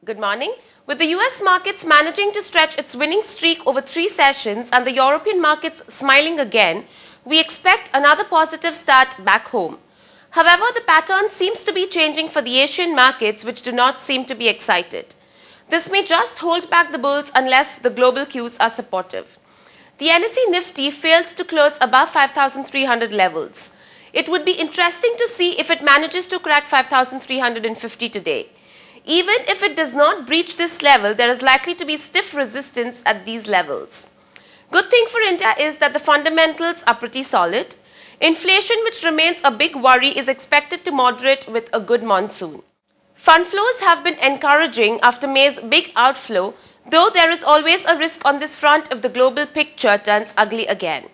Good morning. With the US markets managing to stretch its winning streak over 3 sessions and the European markets smiling again, we expect another positive start back home. However, the pattern seems to be changing for the Asian markets, which do not seem to be excited. This may just hold back the bulls unless the global cues are supportive. The NSE Nifty failed to close above 5,300 levels. It would be interesting to see if it manages to crack 5,350 today. Even if it does not breach this level, there is likely to be stiff resistance at these levels. Good thing for India is that the fundamentals are pretty solid. Inflation, which remains a big worry, is expected to moderate with a good monsoon. Fund flows have been encouraging after May's big outflow, though there is always a risk on this front if the global picture turns ugly again.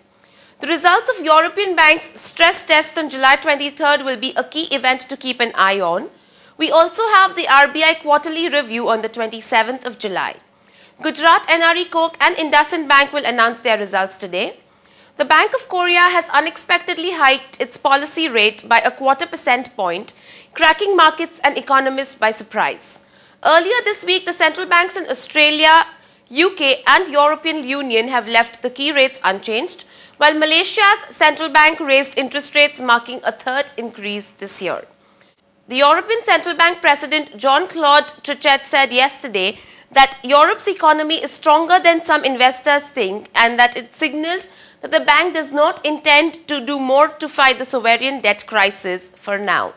The results of European banks' stress test on July 23rd will be a key event to keep an eye on. We also have the RBI quarterly review on the 27th of July. Gujarat NRE Coke and IndusInd Bank will announce their results today. The Bank of Korea has unexpectedly hiked its policy rate by a ¼ point, cracking markets and economists by surprise. Earlier this week, the central banks in Australia, UK and European Union have left the key rates unchanged, while Malaysia's central bank raised interest rates, marking a third increase this year. The European Central Bank President Jean-Claude Trichet said yesterday that Europe's economy is stronger than some investors think and that it signaled that the bank does not intend to do more to fight the sovereign debt crisis for now.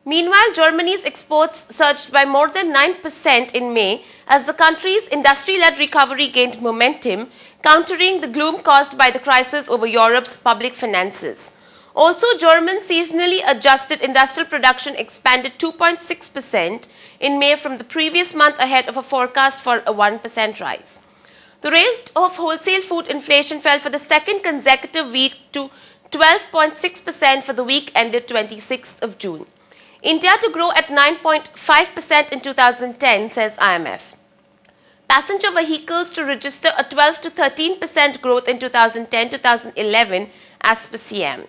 Meanwhile, Germany's exports surged by more than 9% in May as the country's industry-led recovery gained momentum, countering the gloom caused by the crisis over Europe's public finances. Also, German seasonally adjusted industrial production expanded 2.6% in May from the previous month, ahead of a forecast for a 1% rise. The rate of wholesale food inflation fell for the second consecutive week to 12.6% for the week ended 26th of June. India to grow at 9.5% in 2010, says IMF. Passenger vehicles to register a 12 to 13% growth in 2010-2011 as per CM.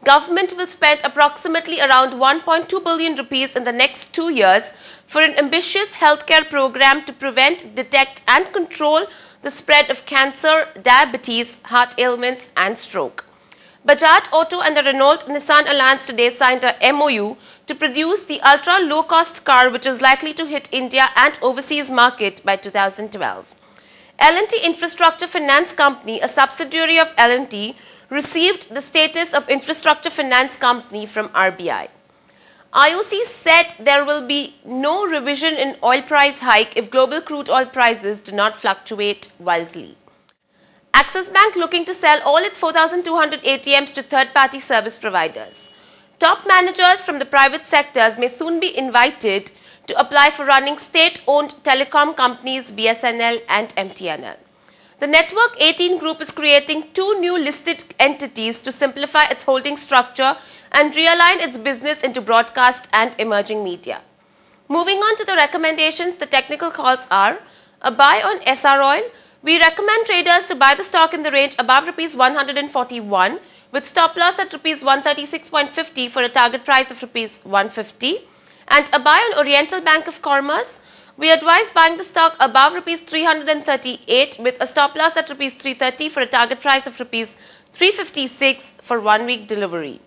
Government will spend approximately around 1.2 billion rupees in the next 2 years for an ambitious healthcare program to prevent, detect and control the spread of cancer, diabetes, heart ailments and stroke. Bajaj Auto and the Renault-Nissan Alliance today signed a MOU to produce the ultra-low-cost car which is likely to hit India and overseas market by 2012. L&T Infrastructure Finance Company, a subsidiary of L&T, received the status of Infrastructure Finance Company from RBI. IOC said there will be no revision in oil price hike if global crude oil prices do not fluctuate wildly. Axis Bank looking to sell all its 4,200 ATMs to third-party service providers. Top managers from the private sectors may soon be invited to apply for running state-owned telecom companies BSNL and MTNL. The Network 18 Group is creating 2 new listed entities to simplify its holding structure and realign its business into broadcast and emerging media. Moving on to the recommendations, the technical calls are: a buy on SR Oil. We recommend traders to buy the stock in the range above Rs 141 with stop loss at Rs 136.50 for a target price of Rs 150. And a buy on Oriental Bank of Commerce. We advise buying the stock above Rs 338 with a stop loss at Rs 330 for a target price of Rs 356 for 1 week delivery.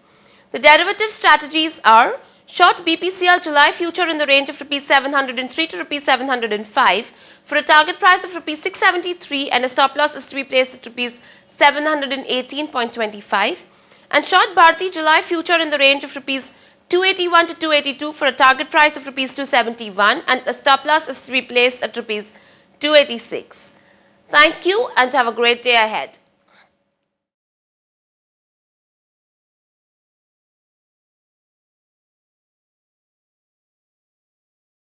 The derivative strategies are: short BPCL July future in the range of Rs 703 to Rs 705 for a target price of Rs 673 and a stop loss is to be placed at Rs 718.25, and short Bharti July future in the range of Rs 281 to 282 for a target price of Rs 271 and a stop loss is to be placed at Rs 286. Thank you and have a great day ahead.